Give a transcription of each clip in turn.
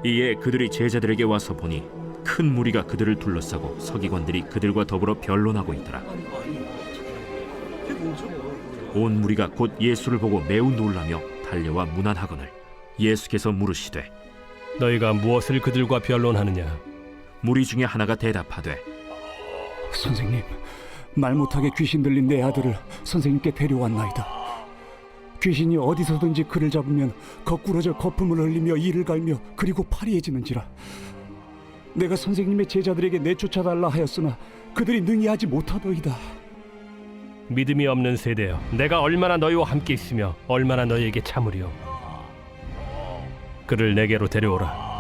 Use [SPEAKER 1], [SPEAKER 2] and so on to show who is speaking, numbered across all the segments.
[SPEAKER 1] 이에 그들이 제자들에게 와서 보니 큰 무리가 그들을 둘러싸고 서기관들이 그들과 더불어 변론하고 있더라. 온 무리가 곧 예수를 보고 매우 놀라며 달려와 문안하거늘 예수께서 물으시되
[SPEAKER 2] 너희가 무엇을 그들과 변론하느냐?
[SPEAKER 1] 무리 중에 하나가 대답하되
[SPEAKER 3] 선생님, 말 못하게 귀신 들린 내 아들을 선생님께 데려왔나이다. 귀신이 어디서든지 그를 잡으면 거꾸러져 거품을 흘리며 이를 갈며 그리고 파리해지는지라. 내가 선생님의 제자들에게 내쫓아달라 하였으나 그들이 능히 하지 못하더이다.
[SPEAKER 2] 믿음이 없는 세대여, 내가 얼마나 너희와 함께 있으며 얼마나 너희에게 참으리요. 그를 내게로 데려오라.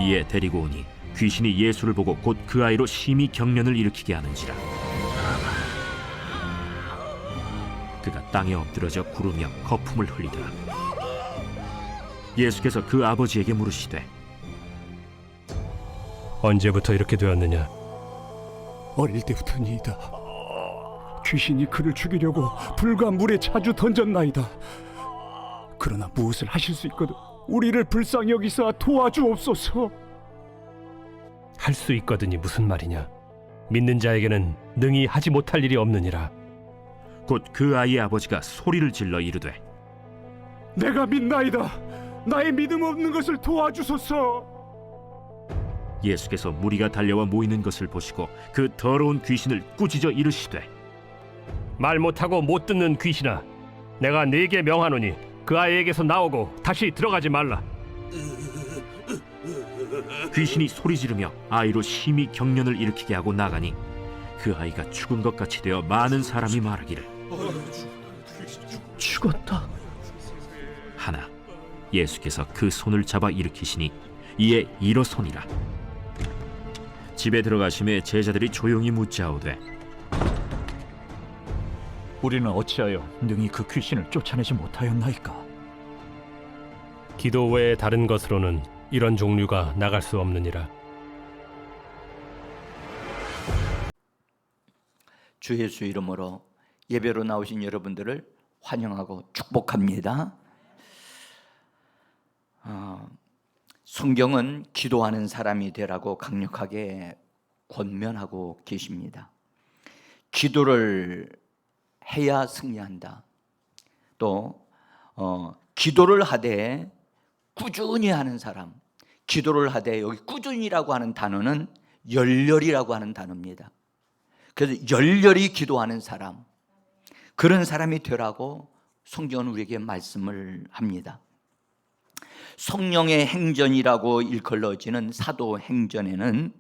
[SPEAKER 1] 이에 데리고 오니 귀신이 예수를 보고 곧 그 아이로 심히 경련을 일으키게 하는지라. 그가 땅에 엎드러져 구르며 거품을 흘리더라. 예수께서 그 아버지에게 물으시되
[SPEAKER 2] 언제부터 이렇게 되었느냐?
[SPEAKER 3] 어릴 때부터니이다. 귀신이 그를 죽이려고 불과 물에 자주 던졌나이다. 그러나 무엇을 하실 수 있거든 우리를 불쌍히 여기사 도와주옵소서.
[SPEAKER 2] 할 수 있거든이 무슨 말이냐? 믿는 자에게는 능히 하지 못할 일이 없느니라.
[SPEAKER 1] 곧 그 아이의 아버지가 소리를 질러 이르되
[SPEAKER 3] 내가 믿나이다. 나의 믿음 없는 것을 도와주소서.
[SPEAKER 1] 예수께서 무리가 달려와 모이는 것을 보시고 그 더러운 귀신을 꾸짖어 이르시되
[SPEAKER 2] 말 못하고 못 듣는 귀신아, 내가 네게 명하노니 그 아이에게서 나오고 다시 들어가지 말라.
[SPEAKER 1] 귀신이 소리 지르며 아이로 심히 경련을 일으키게 하고 나가니 그 아이가 죽은 것 같이 되어 많은 사람이 말하기를
[SPEAKER 3] 죽었다.
[SPEAKER 1] 하나 예수께서 그 손을 잡아 일으키시니 이에 일어서니라. 집에 들어가심에 제자들이 조용히 묻자오되
[SPEAKER 4] 우리는 어찌하여 능히 그 귀신을 쫓아내지 못하였나이까?
[SPEAKER 2] 기도 외에 다른 것으로는 이런 종류가 나갈 수 없느니라.
[SPEAKER 5] 주 예수 이름으로 예배로 나오신 여러분들을 환영하고 축복합니다. 성경은 기도하는 사람이 되라고 강력하게 권면하고 계십니다. 기도를 해야 승리한다. 또 기도를 하되 꾸준히 하는 사람, 기도를 하되 여기 꾸준히라고 하는 단어는 열렬이라고 하는 단어입니다. 그래서 열렬히 기도하는 사람, 그런 사람이 되라고 성경은 우리에게 말씀을 합니다. 성령의 행전이라고 일컬어지는 사도행전에는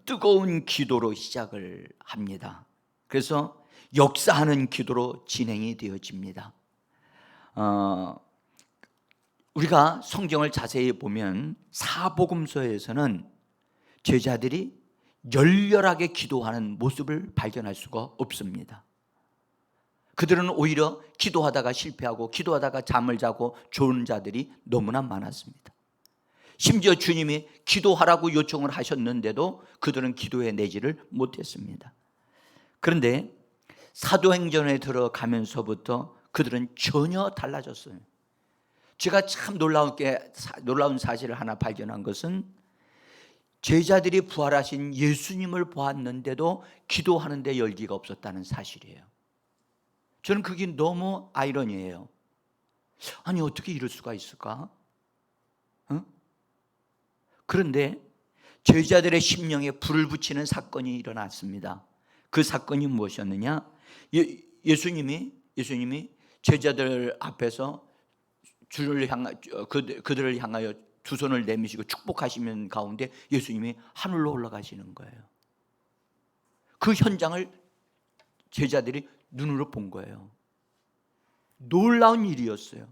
[SPEAKER 5] 뜨거운 기도로 시작을 합니다. 그래서 역사하는 기도로 진행이 되어집니다. 우리가 성경을 자세히 보면 사복음서에서는 제자들이 열렬하게 기도하는 모습을 발견할 수가 없습니다. 그들은 오히려 기도하다가 실패하고 기도하다가 잠을 자고 좋은 자들이 너무나 많았습니다. 심지어 주님이 기도하라고 요청을 하셨는데도 그들은 기도에 내지를 못했습니다. 그런데 사도행전에 들어가면서부터 그들은 전혀 달라졌어요. 제가 참 놀라운 사실을 하나 발견한 것은 제자들이 부활하신 예수님을 보았는데도 기도하는데 열기가 없었다는 사실이에요. 저는 그게 너무 아이러니해요. 아니 어떻게 이럴 수가 있을까? 그런데 제자들의 심령에 불을 붙이는 사건이 일어났습니다. 그 사건이 무엇이었느냐? 예수님이 제자들 앞에서 그들을 향하여 두 손을 내미시고 축복하시는 가운데 예수님이 하늘로 올라가시는 거예요. 그 현장을 제자들이 눈으로 본 거예요. 놀라운 일이었어요.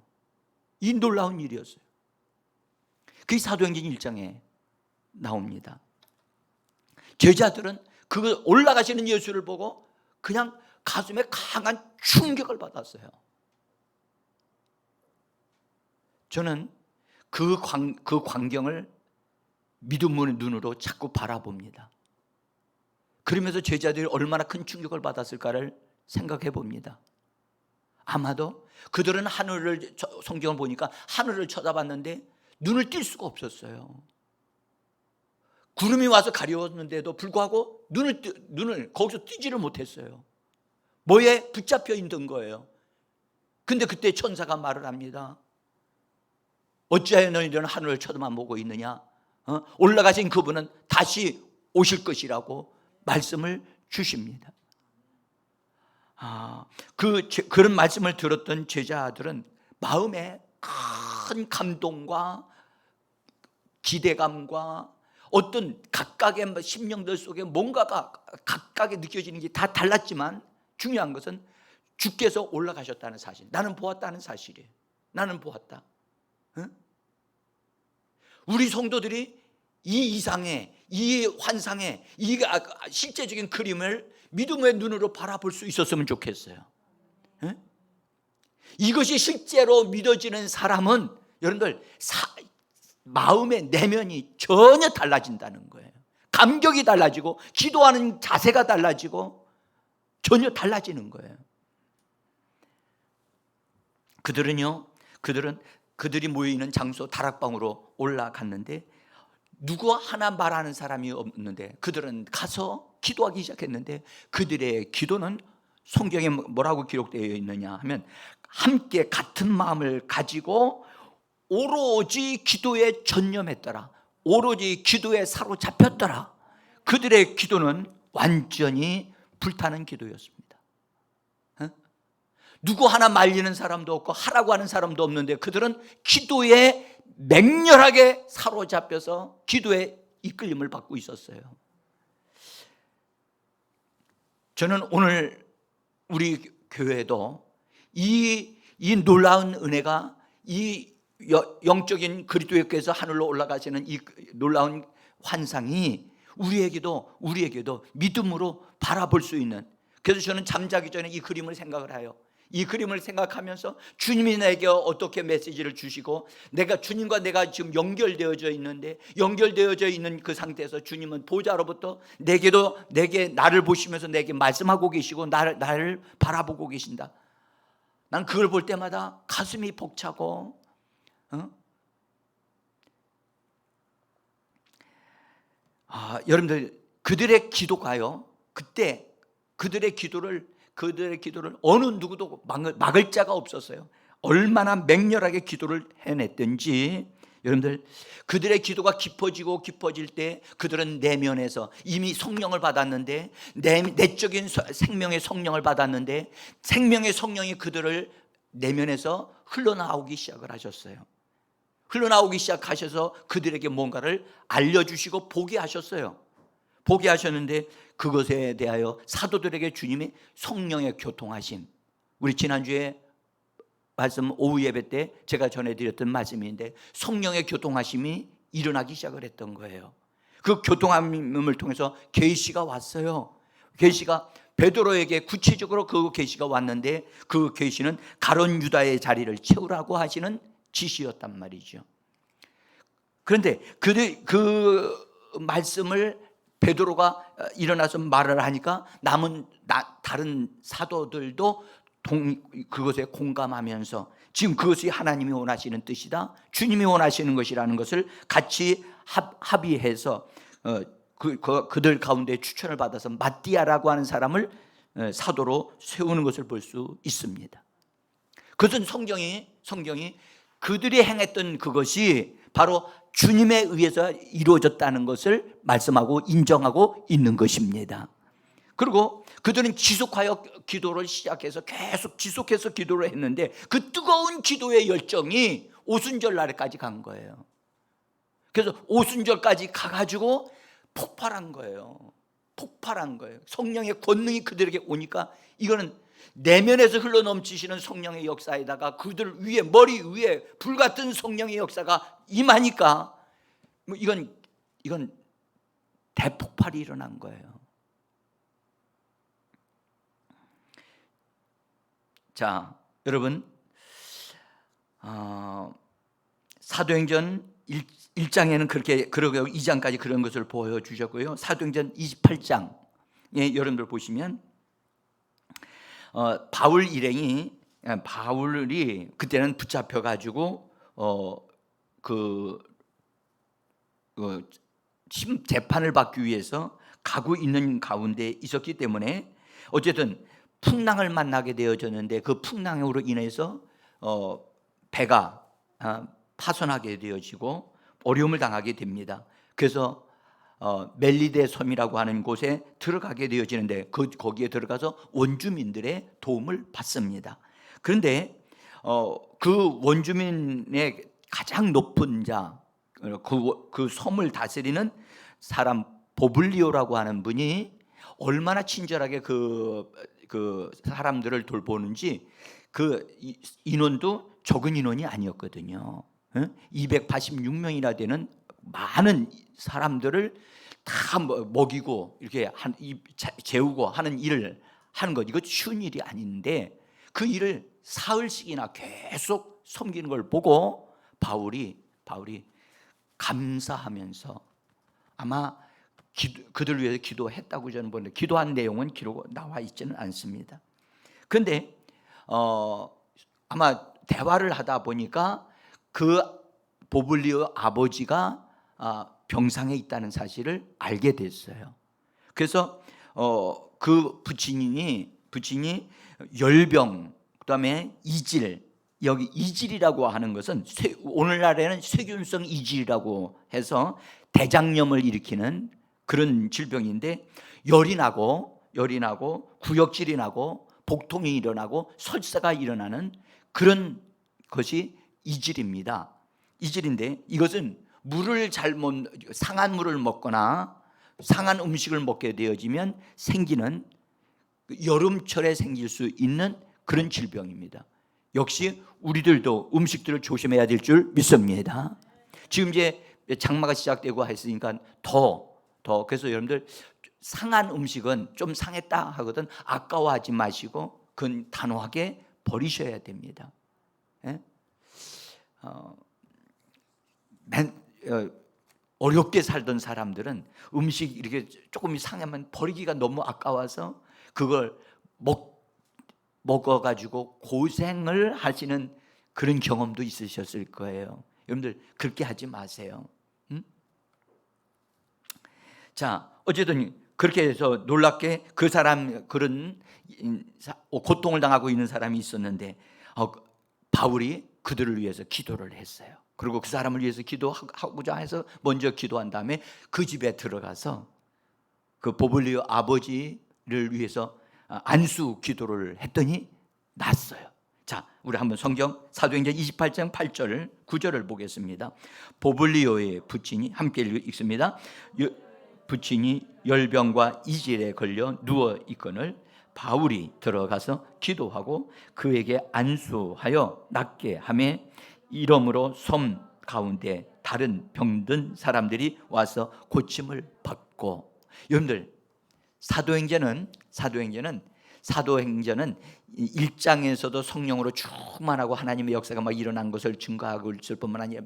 [SPEAKER 5] 이 놀라운 일이었어요. 그게 사도행전 1장에 나옵니다. 제자들은 그 올라가시는 예수를 보고 그냥 가슴에 강한 충격을 받았어요. 저는 그 광경을 믿음의 눈으로 자꾸 바라봅니다. 그러면서 제자들이 얼마나 큰 충격을 받았을까를 생각해 봅니다. 아마도 그들은 하늘을, 성경을 보니까 하늘을 쳐다봤는데 눈을 뜰 수가 없었어요. 구름이 와서 가려웠는데도 불구하고 눈을 거기서 뜨지를 못했어요. 뭐에 붙잡혀 있는 거예요. 근데 그때 천사가 말을 합니다. 어찌하여 너희들은 하늘을 쳐다만 보고 있느냐? 올라가신 그분은 다시 오실 것이라고 말씀을 주십니다. 그런 말씀을 들었던 제자들은 마음에 큰 감동과 기대감과 어떤 각각의 심령들 속에 뭔가가 각각에 느껴지는 게 다 달랐지만 중요한 것은 주께서 올라가셨다는 사실, 나는 보았다는 사실이에요. 나는 보았다. 우리 성도들이 이 이상의, 이 환상의, 이 실제적인 그림을 믿음의 눈으로 바라볼 수 있었으면 좋겠어요. 이것이 실제로 믿어지는 사람은 여러분들 마음의 내면이 전혀 달라진다는 거예요. 감격이 달라지고 기도하는 자세가 달라지고 전혀 달라지는 거예요. 그들이 모여있는 장소 다락방으로 올라갔는데 누구 하나 말하는 사람이 없는데 그들은 가서 기도하기 시작했는데 그들의 기도는 성경에 뭐라고 기록되어 있느냐 하면 함께 같은 마음을 가지고 오로지 기도에 전념했더라. 오로지 기도에 사로잡혔더라. 그들의 기도는 완전히 불타는 기도였습니다. 누구 하나 말리는 사람도 없고 하라고 하는 사람도 없는데 그들은 기도에 맹렬하게 사로잡혀서 기도에 이끌림을 받고 있었어요. 저는 오늘 우리 교회도 이 놀라운 은혜가 이 영적인 그리스도의 교회에서 하늘로 올라가시는 이 놀라운 환상이 우리에게도 믿음으로 바라볼 수 있는, 그래서 저는 잠자기 전에 이 그림을 생각을 해요. 이 그림을 생각하면서 주님이 내게 어떻게 메시지를 주시고 주님과 내가 지금 연결되어져 있는 그 상태에서 주님은 보좌로부터 내게 나를 보시면서 내게 말씀하고 계시고 나를 바라보고 계신다. 난 그걸 볼 때마다 가슴이 벅차고 여러분들 그들의 기도가요, 그때 그들의 기도를 어느 누구도 막을 자가 없었어요. 얼마나 맹렬하게 기도를 해냈든지 여러분들 그들의 기도가 깊어질 때 그들은 내면에서 이미 성령을 받았는데 내적인 생명의 성령을 받았는데 생명의 성령이 그들을 내면에서 흘러나오기 시작을 하셨어요. 흘러나오기 시작하셔서 그들에게 뭔가를 알려주시고 보게 하셨어요. 보게 하셨는데 그것에 대하여 사도들에게 주님이 성령의 교통하심, 우리 지난주에 말씀 오후 예배 때 제가 전해드렸던 말씀인데 성령의 교통하심이 일어나기 시작을 했던 거예요. 그 교통함을 통해서 계시가 왔어요. 계시가 베드로에게 구체적으로 그 계시가 왔는데 그 계시는 가룟 유다의 자리를 채우라고 하시는 지시였단 말이죠. 그런데 그 말씀을 베드로가 일어나서 말을 하니까 남은 다른 사도들도 그것에 공감하면서 지금 그것이 하나님이 원하시는 뜻이다, 주님이 원하시는 것이라는 것을 같이 합의해서 그들 가운데 추천을 받아서 마띠아라고 하는 사람을 사도로 세우는 것을 볼 수 있습니다. 그것은 성경이 그들이 행했던 그것이 바로 주님에 의해서 이루어졌다는 것을 말씀하고 인정하고 있는 것입니다. 그리고 그들은 지속하여 기도를 시작해서 계속 지속해서 기도를 했는데 그 뜨거운 기도의 열정이 오순절 날까지 간 거예요. 그래서 오순절까지 가가지고 폭발한 거예요. 성령의 권능이 그들에게 오니까 이거는 내면에서 흘러넘치시는 성령의 역사에다가 그들 위에 머리 위에 불같은 성령의 역사가 임하니까 이건 대폭발이 일어난 거예요. 자, 여러분, 사도행전 1장에는 그러고 2장까지 그런 것을 보여주셨고요. 사도행전 28장에 여러분들 보시면 바울이 그때는 붙잡혀가지고 그 재판을 받기 위해서 가고 있는 가운데 있었기 때문에 어쨌든 풍랑을 만나게 되어졌는데 그 풍랑으로 인해서 배가 파손하게 되어지고 어려움을 당하게 됩니다. 그래서 멜리데 섬이라고 하는 곳에 들어가게 되어지는데 거기에 들어가서 원주민들의 도움을 받습니다. 그런데 그 원주민의 가장 높은 자, 그 섬을 다스리는 사람 보블리오라고 하는 분이 얼마나 친절하게 그 사람들을 돌보는지 그 인원도 적은 인원이 아니었거든요. 286명이나 되는 많은 사람들을 다 먹이고 이렇게 재우고 하는 일을 하는 것, 이거 쉬운 일이 아닌데 그 일을 사흘씩이나 계속 섬기는 걸 보고 바울이 감사하면서 아마 그들 위해서 기도했다고 저는 보는데 기도한 내용은 기록 나와 있지는 않습니다. 그런데 아마 대화를 하다 보니까 그 보블리오 아버지가 병상에 있다는 사실을 알게 됐어요. 그래서 그 부친이 열병, 그다음에 이질, 여기 이질이라고 하는 것은 오늘날에는 세균성 이질이라고 해서 대장염을 일으키는 그런 질병인데 열이 나고 구역질이 나고 복통이 일어나고 설사가 일어나는 그런 것이 이질입니다. 이질인데 이것은 상한 물을 먹거나 상한 음식을 먹게 되어지면 생기는 여름철에 생길 수 있는 그런 질병입니다. 역시 우리들도 음식들을 조심해야 될 줄 믿습니다. 지금 이제 장마가 시작되고 했으니까 더 그래서 여러분들 상한 음식은 좀 상했다 하거든 아까워하지 마시고 그건 단호하게 버리셔야 됩니다. 예? 어렵게 살던 사람들은 음식 이렇게 조금 상하면 버리기가 너무 아까워서 그걸 먹어가지고 고생을 하시는 그런 경험도 있으셨을 거예요. 여러분들 그렇게 하지 마세요. 자, 어쨌든 그렇게 해서 놀랍게 그 사람 그런 고통을 당하고 있는 사람이 있었는데 바울이 그들을 위해서 기도를 했어요. 그리고 그 사람을 위해서 기도하고자 해서 먼저 기도한 다음에 그 집에 들어가서 그 보블리오 아버지를 위해서 안수 기도를 했더니 낫어요. 자, 우리 한번 성경 사도행전 28장 8절 9절을 보겠습니다. 보블리오의 부친이 함께 읽습니다. 부친이 열병과 이질에 걸려 누워 있거늘 바울이 들어가서 기도하고 그에게 안수하여 낫게 하매 이러므로 섬 가운데 다른 병든 사람들이 와서 고침을 받고. 여러분들 사도행전은 1장에서도 성령으로 충만하고 하나님의 역사가 막 일어난 것을 증거하고 있을 뿐만 아니라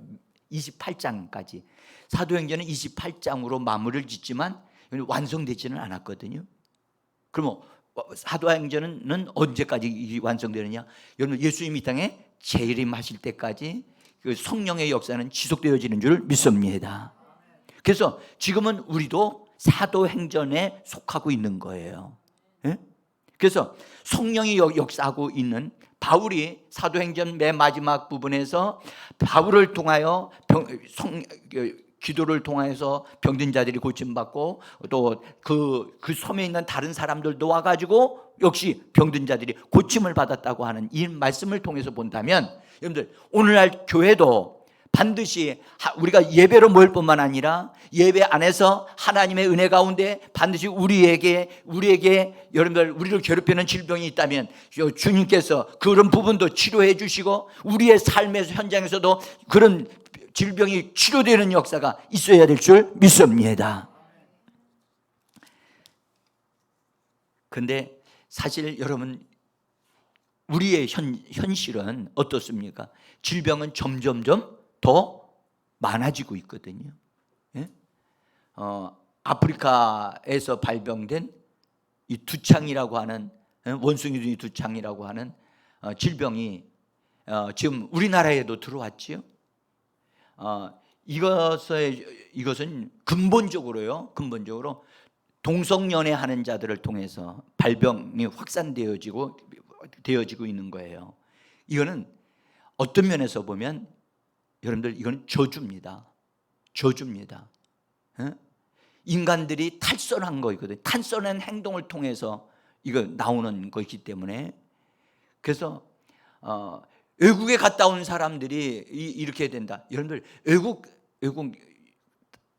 [SPEAKER 5] 28장까지 사도행전은 28장으로 마무리를 짓지만 완성되지는 않았거든요. 그러면 사도행전은 언제까지 완성되느냐? 여러분 예수님이 이 땅에 재림하실 때까지 그 성령의 역사는 지속되어지는 줄 믿습니다. 그래서 지금은 우리도 사도행전에 속하고 있는 거예요. 예? 그래서 성령이 역사하고 있는 바울이 사도행전 맨 마지막 부분에서 바울을 통하여 기도를 통해서 병든 자들이 고침받고 또 그 섬에 있는 다른 사람들도 와가지고 역시 병든 자들이 고침을 받았다고 하는 이 말씀을 통해서 본다면 여러분들 오늘날 교회도 반드시 우리가 예배로 모일 뿐만 아니라 예배 안에서 하나님의 은혜 가운데 반드시 우리에게 여러분들 우리를 괴롭히는 질병이 있다면 주님께서 그런 부분도 치료해 주시고 우리의 삶의 현장에서도 그런 질병이 치료되는 역사가 있어야 될 줄 믿습니다. 그런데 사실 여러분 우리의 현실은 어떻습니까? 질병은 점점점 더 많아지고 있거든요. 예? 아프리카에서 발병된 이 두창이라고 하는 원숭이 두창이라고 하는 질병이 지금 우리나라에도 들어왔지요. 이것은 근본적으로요. 근본적으로 동성연애하는 자들을 통해서 발병이 확산되어지고 있는 거예요. 이거는 어떤 면에서 보면 여러분들 이건 저주입니다. 저주입니다. 인간들이 탈선한 거거든요. 탈선한 행동을 통해서 이거 나오는 것이기 때문에 그래서 외국에 갔다 온 사람들이 이렇게 된다. 여러분들 외국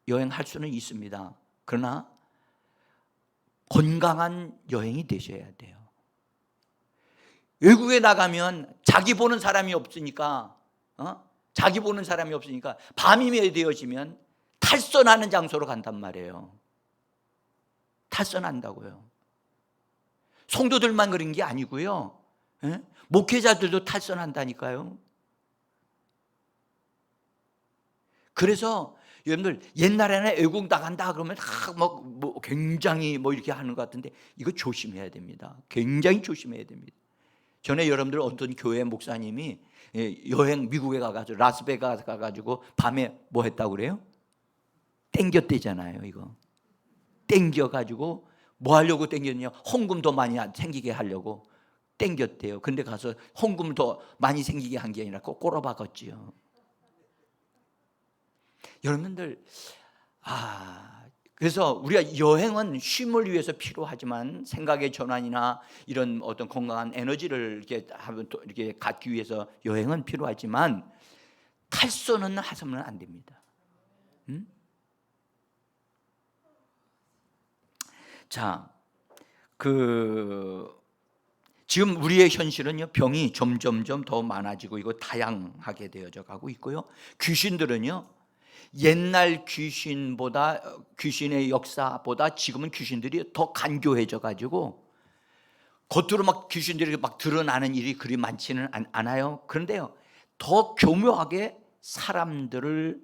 [SPEAKER 5] 여행할 수는 있습니다. 그러나 건강한 여행이 되셔야 돼요. 외국에 나가면 자기 보는 사람이 없으니까 밤이 되어지면 탈선하는 장소로 간단 말이에요. 탈선한다고요. 성도들만 그런 게 아니고요. 목회자들도 탈선한다니까요. 그래서 여러분들 옛날에는 외국 나간다 그러면 뭐 굉장히 이렇게 하는 것 같은데 이거 조심해야 됩니다. 굉장히 조심해야 됩니다. 전에 여러분들 어떤 교회 목사님이 여행 미국에 가가지고 라스베가스 가가지고 밤에 뭐 했다고 그래요? 땡겼대잖아요. 이거 땡겨가지고 뭐 하려고 땡겼냐? 헌금 더 많이 생기게 하려고 땡겼대요. 근데 가서 헌금 더 많이 생기게 한 게 아니라 꼬라박았지요. 여러분들 그래서 우리가 여행은 쉼을 위해서 필요하지만 생각의 전환이나 이런 어떤 건강한 에너지를 이렇게 갖기 위해서 여행은 필요하지만 탈선은 하서는 안 됩니다. 자, 지금 우리의 현실은요, 병이 점점점 더 많아지고 이거 다양하게 되어져 가고 있고요. 귀신들은요, 옛날 귀신의 역사보다 지금은 귀신들이 더 간교해져 가지고 겉으로 막 귀신들이 막 드러나는 일이 그리 많지는 않아요. 그런데요, 더 교묘하게 사람들을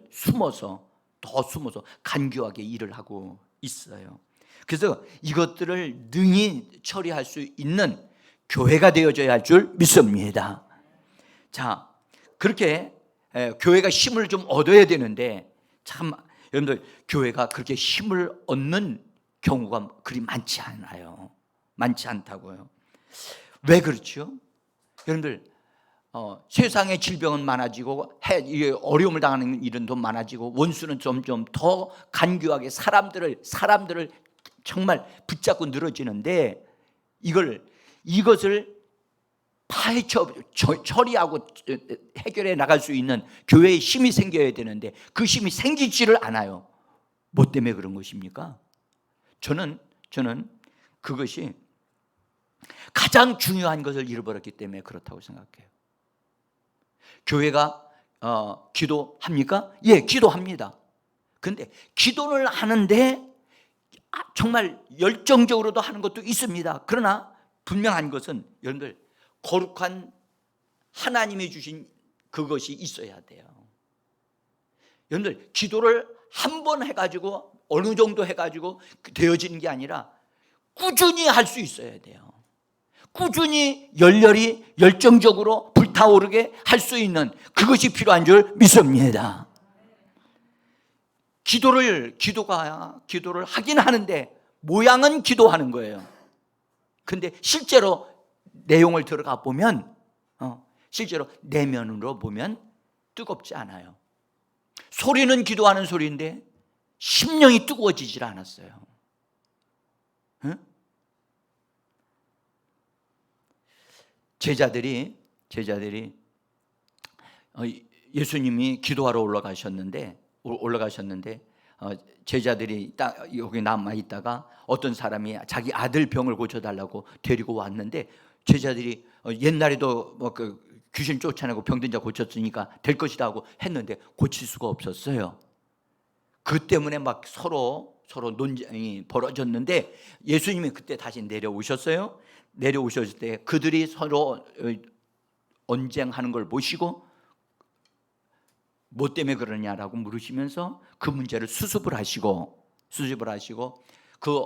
[SPEAKER 5] 숨어서 간교하게 일을 하고 있어요. 그래서 이것들을 능히 처리할 수 있는 교회가 되어져야 할 줄 믿습니다. 자, 그렇게 교회가 힘을 좀 얻어야 되는데 참 여러분들 교회가 그렇게 힘을 얻는 경우가 그리 많지 않아요. 많지 않다고요. 왜 그렇죠? 여러분들 세상의 질병은 많아지고 어려움을 당하는 일은 더 많아지고 원수는 점점 더 간교하게 사람들을 정말 붙잡고 늘어지는데 이것을 파헤쳐 처리하고 해결해 나갈 수 있는 교회의 힘이 생겨야 되는데 그 힘이 생기지를 않아요. 뭐 때문에 그런 것입니까? 저는 그것이 가장 중요한 것을 잃어버렸기 때문에 그렇다고 생각해요. 교회가 기도합니까? 예, 기도합니다. 그런데 기도를 하는데 정말 열정적으로도 하는 것도 있습니다. 그러나 분명한 것은 여러분들 거룩한 하나님이 주신 그것이 있어야 돼요. 여러분들 기도를 한 번 해가지고 어느 정도 해가지고 되어지는 게 아니라 꾸준히 할 수 있어야 돼요. 꾸준히 열정적으로 불타오르게 할 수 있는 그것이 필요한 줄 믿습니다. 기도를 하긴 하는데 모양은 기도하는 거예요. 근데 실제로 내용을 들어가 보면 실제로 내면으로 보면 뜨겁지 않아요. 소리는 기도하는 소리인데 심령이 뜨거워지질 않았어요. 응? 제자들이 예수님이 기도하러 올라가셨는데 제자들이 딱 여기 남아 있다가 어떤 사람이 자기 아들 병을 고쳐달라고 데리고 왔는데 제자들이 옛날에도 귀신 쫓아내고 병든 자 고쳤으니까 될 것이다 하고 했는데 고칠 수가 없었어요. 그 때문에 막 서로 논쟁이 벌어졌는데 예수님이 그때 다시 내려오셨어요. 내려오셨을 때 그들이 서로 언쟁하는 걸 보시고 뭐 때문에 그러냐라고 물으시면서 그 문제를 수습을 하시고 그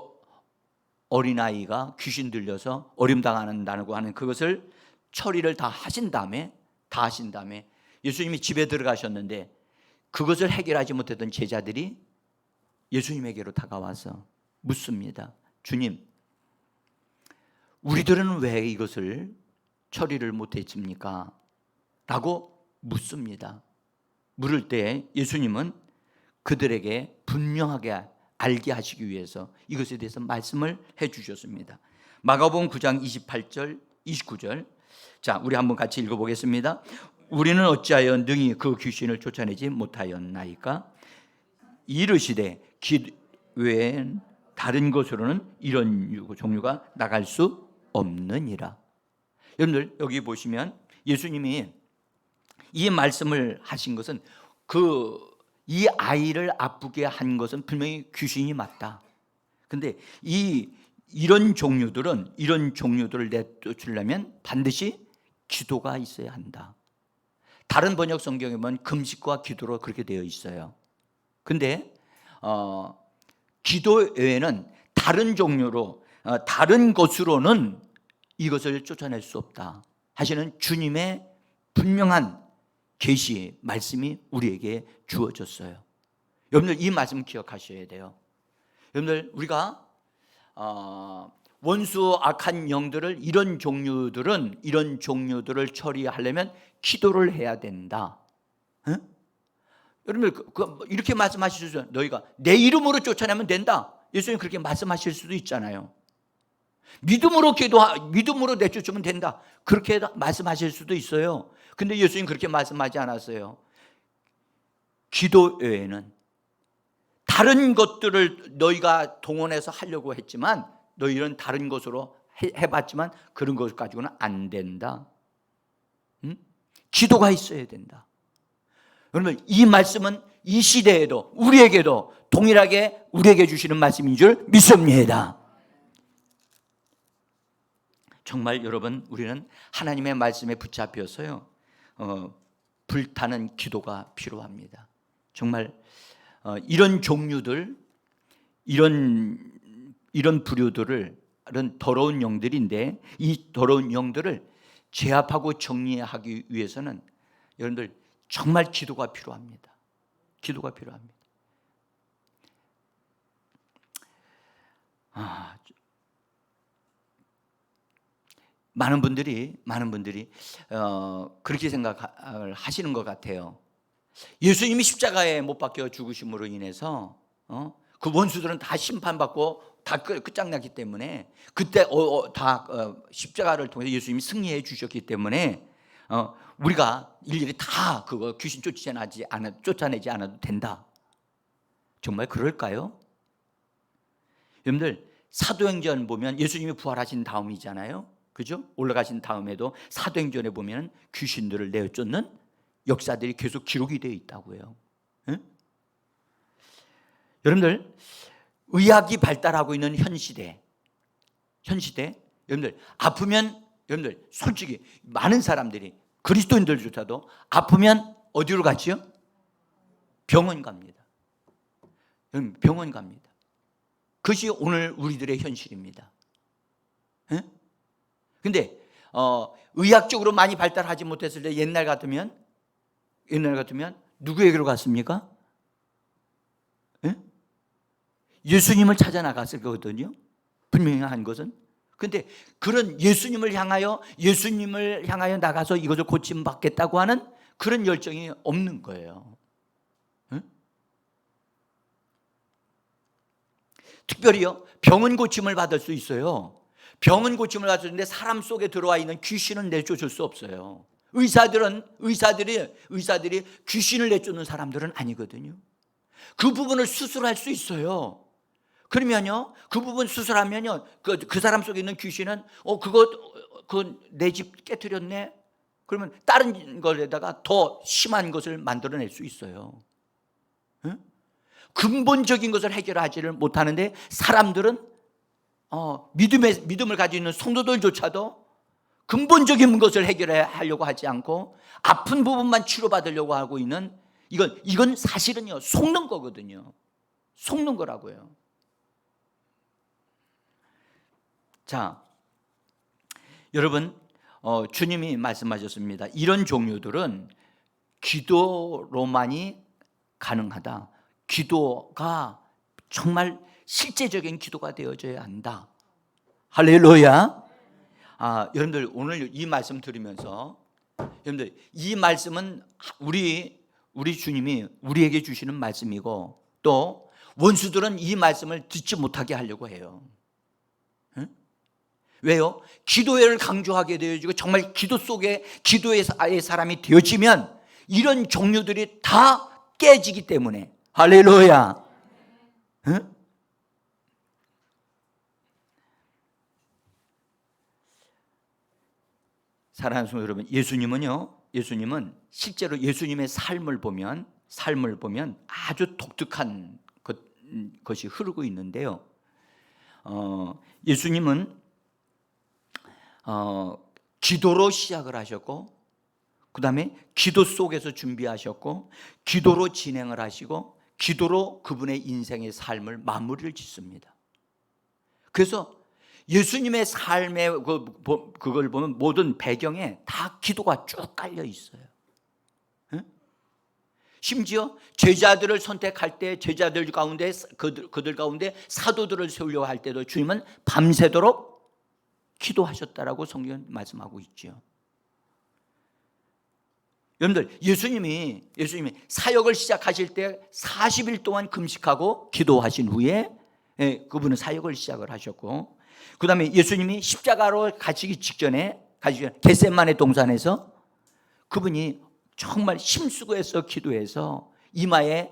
[SPEAKER 5] 어린아이가 귀신 들려서 어림당한다고 하는 그것을 처리를 다 하신 다음에 예수님이 집에 들어가셨는데 그것을 해결하지 못했던 제자들이 예수님에게로 다가와서 묻습니다. 주님, 우리들은 왜 이것을 처리를 못했습니까? 라고 묻습니다. 물을 때 예수님은 그들에게 분명하게 알게 하시기 위해서 이것에 대해서 말씀을 해 주셨습니다. 마가복음 9장 28절 29절. 자, 우리 한번 같이 읽어보겠습니다. 우리는 어찌하여 능히 그 귀신을 쫓아내지 못하였나이까? 이르시되 길 외엔 다른 곳으로는 이런 종류가 나갈 수 없느니라. 여러분들 여기 보시면 예수님이 이 말씀을 하신 것은 이 아이를 아프게 한 것은 분명히 귀신이 맞다. 근데 이런 종류들을 내쫓으려면 반드시 기도가 있어야 한다. 다른 번역 성경에 보면 금식과 기도로 그렇게 되어 있어요. 근데 기도 외에는 다른 종류로 다른 것으로는 이것을 쫓아낼 수 없다 하시는 주님의 분명한 계시 말씀이 우리에게 주어졌어요. 여러분들 이 말씀 기억하셔야 돼요. 여러분들 우리가 원수 악한 영들을 이런 종류들을 처리하려면 기도를 해야 된다. 응? 여러분들 이렇게 말씀하실 수 있어요. 너희가 내 이름으로 쫓아내면 된다. 예수님 그렇게 말씀하실 수도 있잖아요. 믿음으로 내쫓으면 된다. 그렇게 말씀하실 수도 있어요. 근데 예수님 그렇게 말씀하지 않았어요. 기도 외에는 다른 것들을 너희가 동원해서 하려고 했지만 너희는 다른 것으로 해봤지만 그런 것 가지고는 안 된다. 응? 기도가 있어야 된다. 여러분 이 말씀은 이 시대에도 우리에게도 동일하게 우리에게 주시는 말씀인 줄 믿습니다. 정말 여러분 우리는 하나님의 말씀에 붙잡혀서요 불타는 기도가 필요합니다. 정말 이런 종류들 이런 부류들을 이런 더러운 영들인데 이 더러운 영들을 제압하고 정리하기 위해서는 여러분들 정말 기도가 필요합니다. 기도가 필요합니다. 많은 분들이 그렇게 생각을 하시는 것 같아요. 예수님이 십자가에 못 박혀 죽으심으로 인해서 그 원수들은 다 심판받고 다 끝장났기 때문에 그때 다 십자가를 통해서 예수님이 승리해 주셨기 때문에 우리가 일일이 다 그거 귀신 쫓아내지 않아도 된다. 정말 그럴까요? 여러분들 사도행전 보면 예수님이 부활하신 다음이잖아요. 그죠? 올라가신 다음에도 사도행전에 보면 귀신들을 내쫓는 역사들이 계속 기록이 되어 있다고요. 응? 여러분들 의학이 발달하고 있는 현 시대 여러분들 아프면 여러분들 솔직히 많은 사람들이 그리스도인들조차도 아프면 어디로 가지요? 병원 갑니다. 병원 갑니다. 그것이 오늘 우리들의 현실입니다. 근데 의학적으로 많이 발달하지 못했을 때 옛날 같으면 누구에게로 갔습니까? 예수님을 찾아 나갔을 거거든요. 분명히 한 것은. 근데 그런 예수님을 향하여 나가서 이것을 고침 받겠다고 하는 그런 열정이 없는 거예요. 특별히요 병은 고침을 받을 수 있어요. 병은 고침을 받았는데 사람 속에 들어와 있는 귀신은 내쫓을 수 없어요. 의사들이 귀신을 내쫓는 사람들은 아니거든요. 그 부분을 수술할 수 있어요. 그러면요, 그 부분 수술하면요, 그 사람 속에 있는 귀신은 내 집 깨트렸네. 그러면 다른 걸에다가 더 심한 것을 만들어낼 수 있어요. 응? 근본적인 것을 해결하지를 못하는데 사람들은 믿음을 가지고 있는 성도들조차도 근본적인 것을 해결하려고 하지 않고 아픈 부분만 치료받으려고 하고 있는 이건 사실은요 속는 거거든요. 속는 거라고요. 자, 여러분 주님이 말씀하셨습니다. 이런 종류들은 기도로만이 가능하다. 기도가 정말 실제적인 기도가 되어져야 한다. 할렐루야. 여러분들 오늘 이 말씀 들으면서 여러분들 이 말씀은 우리 주님이 우리에게 주시는 말씀이고 또 원수들은 이 말씀을 듣지 못하게 하려고 해요. 응? 왜요? 기도를 강조하게 되어지고 정말 기도 속에 기도의 사람이 되어지면 이런 종류들이 다 깨지기 때문에. 할렐루야. 응? 사랑하는 성도 여러분, 예수님은 실제로 예수님의 삶을 보면 아주 독특한 것이 흐르고 있는데요. 예수님은 기도로 시작을 하셨고, 그 다음에 기도 속에서 준비하셨고, 기도로 진행을 하시고, 기도로 그분의 인생의 삶을 마무리를 짓습니다. 그래서 예수님의 삶의 그걸 보면 모든 배경에 다 기도가 쭉 깔려 있어요. 심지어 제자들을 선택할 때 제자들 가운데 그들 가운데 사도들을 세우려고 할 때도 주님은 밤새도록 기도하셨다라고 성경은 말씀하고 있죠. 여러분들 예수님이 사역을 시작하실 때 40일 동안 금식하고 기도하신 후에 그분은 사역을 시작을 하셨고, 그 다음에 예수님이 십자가로 가시기 직전에 겟세마네 동산에서 그분이 정말 힘쓰고해서 기도해서 이마에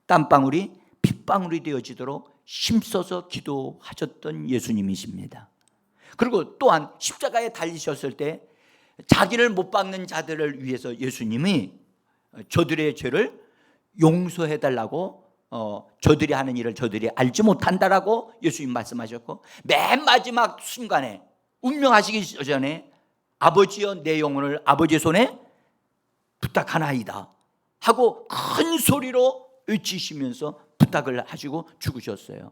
[SPEAKER 5] 땀방울이 핏방울이 되어지도록 힘써서 기도하셨던 예수님이십니다. 그리고 또한 십자가에 달리셨을 때 자기를 못 박는 자들을 위해서 예수님이 저들의 죄를 용서해달라고 저들이 하는 일을 저들이 알지 못한다라고 예수님 말씀하셨고, 맨 마지막 순간에 운명하시기 전에 아버지여 내 영혼을 아버지의 손에 부탁하나이다 하고 큰 소리로 외치시면서 부탁을 하시고 죽으셨어요.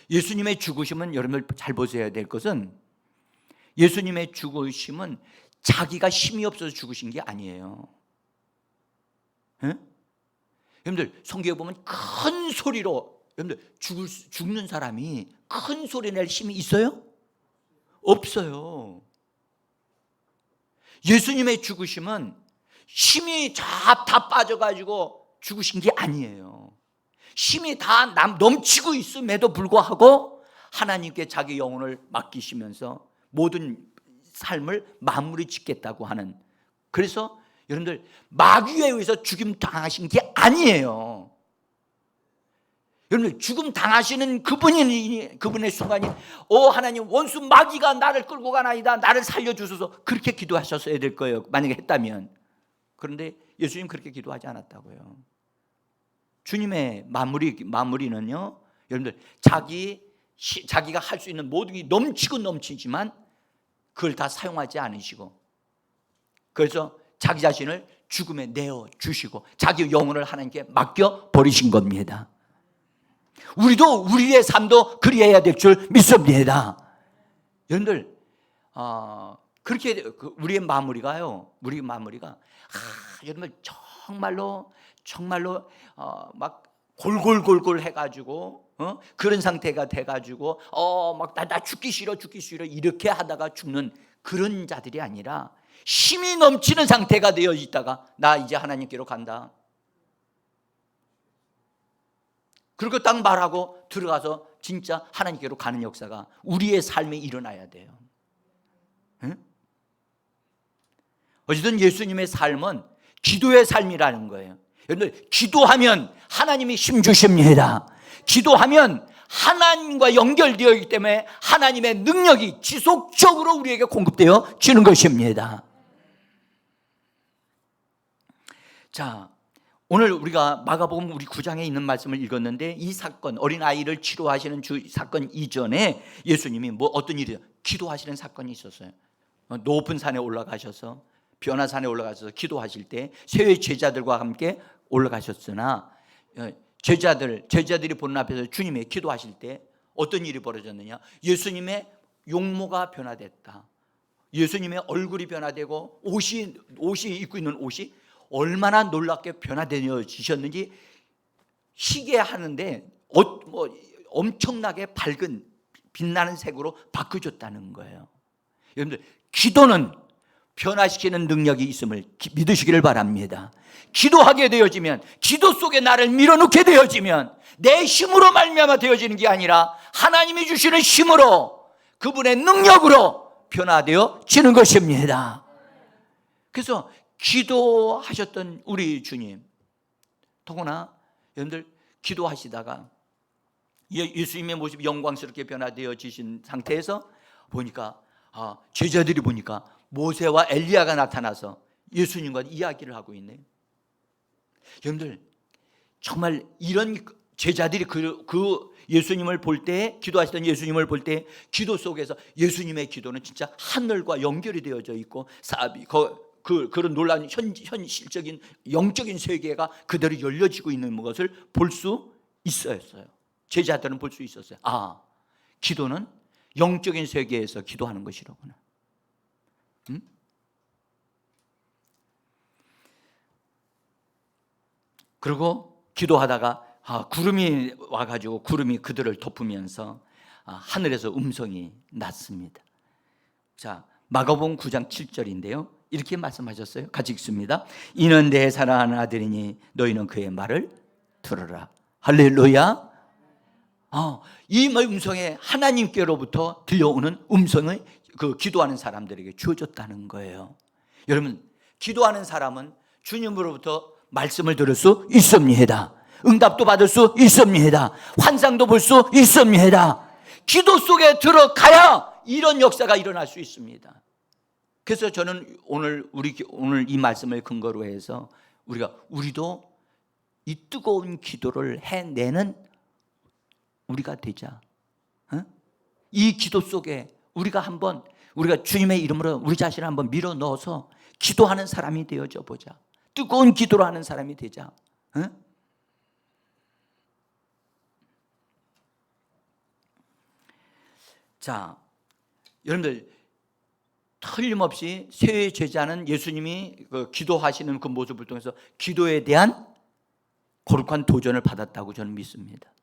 [SPEAKER 5] 예수님의 죽으심은 여러분들 잘 보셔야 될 것은, 예수님의 죽으심은 자기가 힘이 없어서 죽으신 게 아니에요. 여러분들 성경에 보면 큰 소리로, 여러분들 죽는 사람이 큰 소리 낼 힘이 있어요? 없어요. 예수님의 죽으심은 힘이 다 빠져가지고 죽으신 게 아니에요. 힘이 다 넘치고 있음에도 불구하고 하나님께 자기 영혼을 맡기시면서 모든 삶을 마무리 짓겠다고 하는, 그래서 여러분들 마귀에 의해서 죽임 당하신 게 아니에요. 여러분들 죽음 당하시는 그분의 순간이 하나님 원수 마귀가 나를 끌고 가나이다, 나를 살려주소서, 그렇게 기도하셨어야 될 거예요, 만약에 했다면. 그런데 예수님 그렇게 기도하지 않았다고요. 주님의 마무리는요, 여러분들 자기가 할 수 있는 모든 게 넘치지만 그걸 다 사용하지 않으시고, 그래서 자기 자신을 죽음에 내어 주시고 자기 영혼을 하나님께 맡겨 버리신 겁니다. 우리도 우리의 삶도 그리해야 될 줄 믿습니다. 여러분들 그렇게 우리의 마무리가 여러분들 정말로 막 골골골골 해가지고 그런 상태가 돼가지고 막 나 죽기 싫어 이렇게 하다가 죽는 그런 자들이 아니라, 힘이 넘치는 상태가 되어 있다가 나 이제 하나님께로 간다, 그리고 딱 말하고 들어가서 진짜 하나님께로 가는 역사가 우리의 삶에 일어나야 돼요. 응? 어쨌든 예수님의 삶은 기도의 삶이라는 거예요. 여러분들 기도하면 하나님이 힘 주십니다. 기도하면 하나님과 연결되어 있기 때문에 하나님의 능력이 지속적으로 우리에게 공급되어 지는 것입니다. 자, 오늘 우리가 마가복음 우리 9장에 있는 말씀을 읽었는데, 이 사건, 어린아이를 치료하시는 사건 이전에 예수님이 어떤 일이요? 기도하시는 사건이 있었어요. 높은 산에 올라가셔서, 변화산에 올라가셔서 기도하실 때 세 제자들과 함께 올라가셨으나 제자들이 보는 앞에서 주님이 기도하실 때 어떤 일이 벌어졌느냐? 예수님의 용모가 변화됐다. 예수님의 얼굴이 변화되고 옷이 입고 있는 옷이 얼마나 놀랍게 변화되어지셨는지 시계하는데 엄청나게 밝은 빛나는 색으로 바꿔줬다는 거예요. 여러분들, 기도는 변화시키는 능력이 있음을 믿으시기를 바랍니다. 기도하게 되어지면, 기도 속에 나를 밀어넣게 되어지면 내 힘으로 말미암아 되어지는 게 아니라 하나님이 주시는 힘으로, 그분의 능력으로 변화되어지는 것입니다. 그래서 기도하셨던 우리 주님, 더구나 여러분들 기도하시다가 예수님의 모습이 영광스럽게 변화되어지신 상태에서 보니까 제자들이 보니까 모세와 엘리야가 나타나서 예수님과 이야기를 하고 있네요. 여러분들, 정말 이런 제자들이 그 예수님을 볼 때, 기도하시던 예수님을 볼 때 기도 속에서 예수님의 기도는 진짜 하늘과 연결이 되어져 있고 그런 놀라운 현실적인 영적인 세계가 그대로 열려지고 있는 것을 볼 수 있었어요. 제자들은 볼 수 있었어요. 기도는 영적인 세계에서 기도하는 것이로구나. 그리고 기도하다가 구름이 와가지고 구름이 그들을 덮으면서 하늘에서 음성이 났습니다. 자, 마가복음 9장 7절인데요. 이렇게 말씀하셨어요. 같이 읽습니다. 이는 내 사랑하는 아들이니 너희는 그의 말을 들으라. 할렐루야. 이 음성에 하나님께로부터 들려오는 음성을 그 기도하는 사람들에게 주어졌다는 거예요. 여러분, 기도하는 사람은 주님으로부터 말씀을 들을 수 있습니다. 응답도 받을 수 있습니다. 환상도 볼 수 있습니다. 기도 속에 들어가야 이런 역사가 일어날 수 있습니다. 그래서 저는 오늘 이 말씀을 근거로 해서 우리도 이 뜨거운 기도를 해내는 우리가 되자. 이 기도 속에 우리가 주님의 이름으로 우리 자신을 한번 밀어 넣어서 기도하는 사람이 되어져 보자. 뜨거운 기도를 하는 사람이 되자. 자, 여러분들, 틀림없이 세 제자는 예수님이 기도하시는 그 모습을 통해서 기도에 대한 거룩한 도전을 받았다고 저는 믿습니다.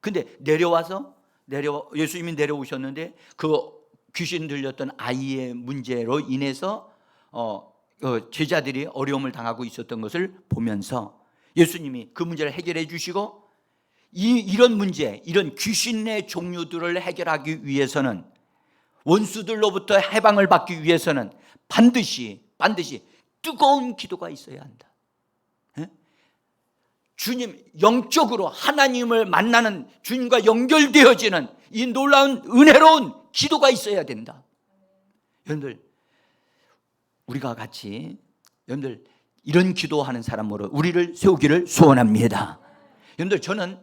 [SPEAKER 5] 근데 예수님이 내려오셨는데 그 귀신 들렸던 아이의 문제로 인해서 제자들이 어려움을 당하고 있었던 것을 보면서 예수님이 그 문제를 해결해 주시고, 이런 문제, 이런 귀신의 종류들을 해결하기 위해서는, 원수들로부터 해방을 받기 위해서는 반드시 뜨거운 기도가 있어야 한다. 주님, 영적으로 하나님을 만나는, 주님과 연결되어지는 이 놀라운 은혜로운 기도가 있어야 된다. 여러분들, 우리가 같이 여러분들 이런 기도하는 사람으로 우리를 세우기를 소원합니다. 여러분들, 저는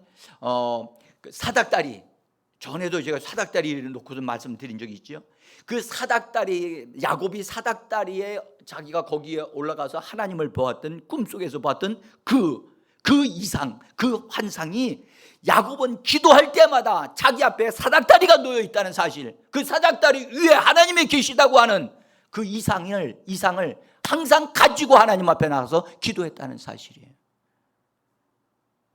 [SPEAKER 5] 사닥다리, 전에도 제가 사닥다리를 놓고서 말씀드린 적이 있죠. 그 사닥다리, 야곱이 사닥다리에 자기가 거기에 올라가서 하나님을 보았던, 꿈속에서 보았던 그 이상, 그 환상이, 야곱은 기도할 때마다 자기 앞에 사닥다리가 놓여 있다는 사실, 그 사닥다리 위에 하나님이 계시다고 하는 그 이상을 항상 가지고 하나님 앞에 나가서 기도했다는 사실이에요.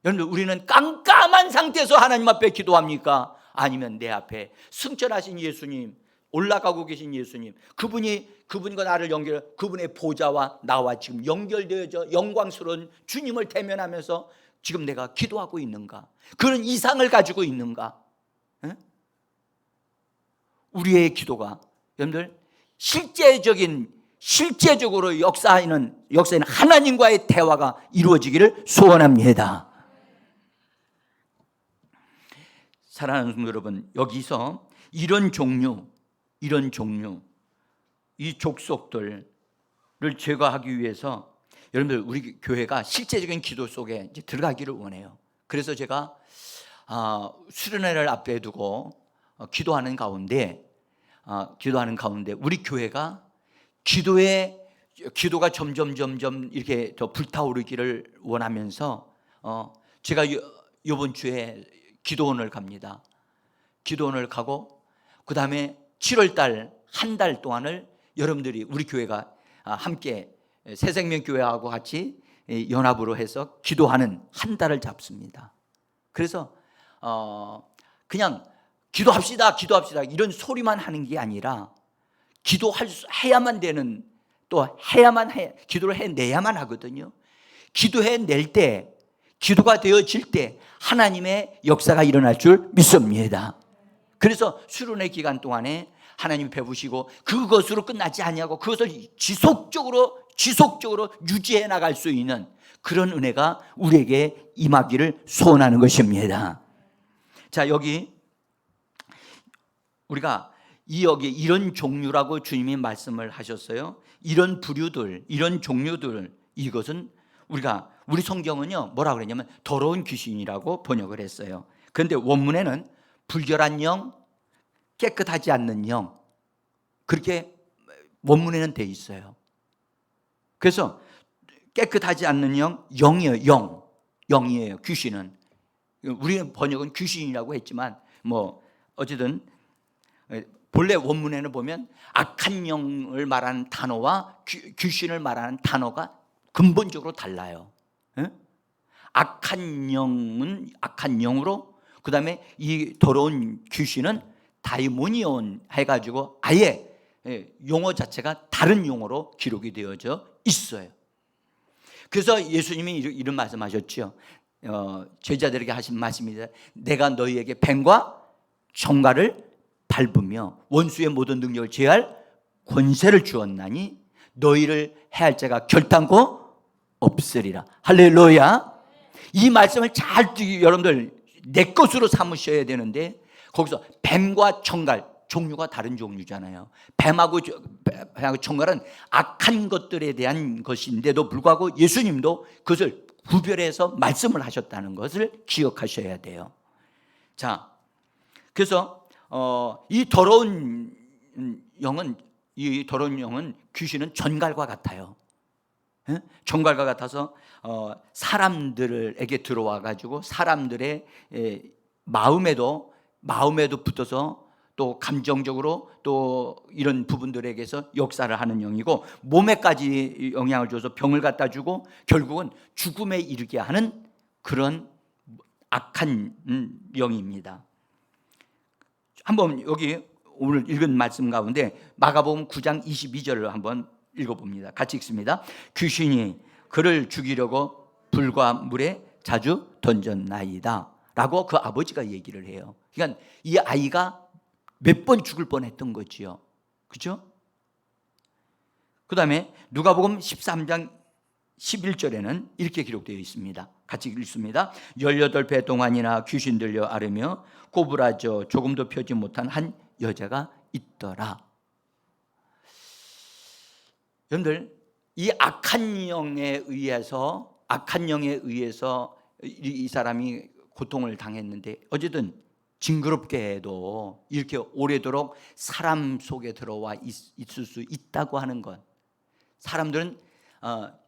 [SPEAKER 5] 여러분들, 우리는 깜깜한 상태에서 하나님 앞에 기도합니까? 아니면 내 앞에 승천하신 예수님, 올라가고 계신 예수님, 그분과 나를 그분의 보좌와 나와 지금 연결되어져 영광스러운 주님을 대면하면서 지금 내가 기도하고 있는가? 그런 이상을 가지고 있는가? 우리의 기도가, 여러분들, 실제적으로 역사에는 하나님과의 대화가 이루어지기를 소원합니다. 사랑하는 성도 여러분, 여기서 이런 종류, 이 족속들을 제거하기 위해서 여러분들, 우리 교회가 실제적인 기도 속에 이제 들어가기를 원해요. 그래서 제가 수련회를 앞에 두고 기도하는 가운데 우리 교회가 기도가 점점 이렇게 더 불타오르기를 원하면서 제가 이번 주에 기도원을 갑니다. 기도원을 가고, 그 다음에 7월 달 한 달 동안을 여러분들이, 우리 교회가 함께 새생명교회하고 같이 연합으로 해서 기도하는 한 달을 잡습니다. 그래서 그냥 기도합시다 이런 소리만 하는 게 아니라 해야만 되는, 또 기도를 해내야만 하거든요. 기도해낼 때, 기도가 되어질 때 하나님의 역사가 일어날 줄 믿습니다. 그래서 수련회 기간 동안에 하나님이 배부시고 그것으로 끝나지 아니하고 그것을 지속적으로 유지해 나갈 수 있는 그런 은혜가 우리에게 임하기를 소원하는 것입니다. 자, 여기 우리가 여기 이런 종류라고 주님이 말씀을 하셨어요. 이런 부류들, 이런 종류들, 이것은 우리 성경은요 뭐라고 그랬냐면 더러운 귀신이라고 번역을 했어요. 그런데 원문에는 불결한 영, 깨끗하지 않는 영, 그렇게 원문에는 돼 있어요. 그래서 깨끗하지 않는 영이에요. 영이에요. 귀신은. 우리는 번역은 귀신이라고 했지만 어쨌든 본래 원문에는 보면 악한 영을 말하는 단어와 귀신을 말하는 단어가 근본적으로 달라요. 악한 영은 악한 영으로, 그 다음에 이 더러운 귀신은 다이모니온 해가지고 아예 용어 자체가 다른 용어로 기록이 되어져 있어요. 그래서 예수님이 이런 말씀하셨죠. 제자들에게 하신 말씀입니다. 내가 너희에게 뱀과 정갈을 밟으며 원수의 모든 능력을 제할 권세를 주었나니 너희를 해할 자가 결단코 없으리라. 할렐루야. 이 말씀을 잘 여러분들 내 것으로 삼으셔야 되는데, 거기서 뱀과 정갈, 종류가 다른 종류잖아요. 뱀하고 정갈은 악한 것들에 대한 것인데도 불구하고 예수님도 그것을 구별해서 말씀을 하셨다는 것을 기억하셔야 돼요. 자, 그래서 이 더러운 영은 귀신은 전갈과 같아요. 전갈과 같아서 사람들에게 들어와 가지고 사람들의 마음에도 붙어서 또 감정적으로 또 이런 부분들에게서 역사를 하는 영이고, 몸에까지 영향을 줘서 병을 갖다 주고 결국은 죽음에 이르게 하는 그런 악한 영입니다. 한번 여기 오늘 읽은 말씀 가운데 마가복음 9장 22절을 한번 읽어봅니다. 같이 읽습니다. 귀신이 그를 죽이려고 불과 물에 자주 던졌나이다 라고 그 아버지가 얘기를 해요. 그러니까 이 아이가 몇 번 죽을 뻔했던 거지요. 그렇죠? 그 다음에 누가복음 13장 11절에는 이렇게 기록되어 있습니다. 같이 읽습니다. 18배 동안이나 귀신 들려 앓으며 꼬부라져 조금도 펴지 못한 한 여자가 있더라. 여러분들, 이 악한 영에 의해서 이 사람이 고통을 당했는데, 어쨌든 징그럽게 해도 이렇게 오래도록 사람 속에 들어와 있을 수 있다고 하는 것. 사람들은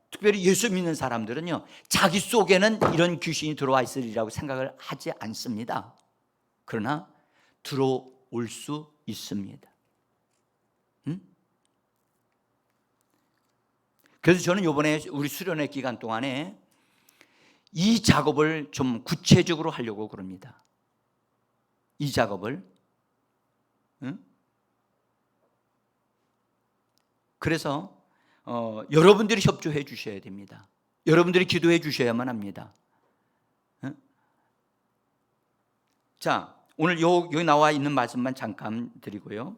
[SPEAKER 5] 특별히 예수 믿는 사람들은요, 자기 속에는 이런 귀신이 들어와 있으리라고 생각을 하지 않습니다. 그러나 들어올 수 있습니다. 그래서 저는 이번에 우리 수련회 기간 동안에 이 작업을 좀 구체적으로 하려고 그럽니다. 이 작업을. 그래서 여러분들이 협조해 주셔야 됩니다. 여러분들이 기도해 주셔야만 합니다. 자, 오늘 여기 나와 있는 말씀만 잠깐 드리고요.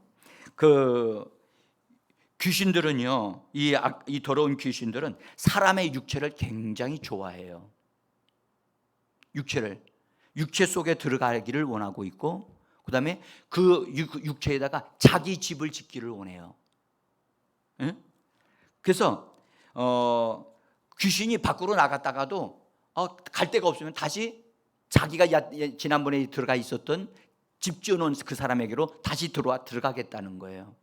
[SPEAKER 5] 귀신들은요, 이 더러운 귀신들은 사람의 육체를 굉장히 좋아해요. 육체 속에 들어가기를 원하고 있고, 그 다음에 그 육체에다가 자기 집을 짓기를 원해요. 그래서 귀신이 밖으로 나갔다가도 갈 데가 없으면 다시 자기가 지난번에 들어가 있었던 집 지어놓은 그 사람에게로 다시 들어가겠다는 거예요.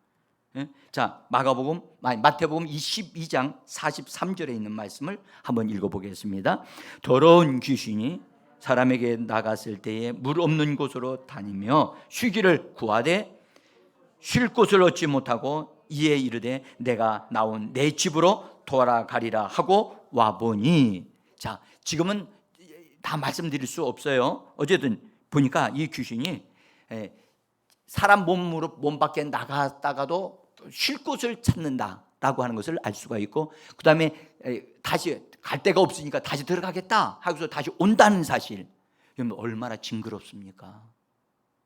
[SPEAKER 5] 자, 마태복음 22장 43절에 있는 말씀을 한번 읽어보겠습니다. 더러운 귀신이 사람에게 나갔을 때에 물 없는 곳으로 다니며 쉬기를 구하되 쉴 곳을 얻지 못하고 이에 이르되 내가 나온 내 집으로 돌아가리라 하고 와보니. 자, 지금은 다 말씀드릴 수 없어요. 어쨌든 보니까 이 귀신이 사람 몸 밖에 나갔다가도 쉴 곳을 찾는다라고 하는 것을 알 수가 있고, 그 다음에 다시 갈 데가 없으니까 다시 들어가겠다 하고서 다시 온다는 사실. 여러분 얼마나 징그럽습니까?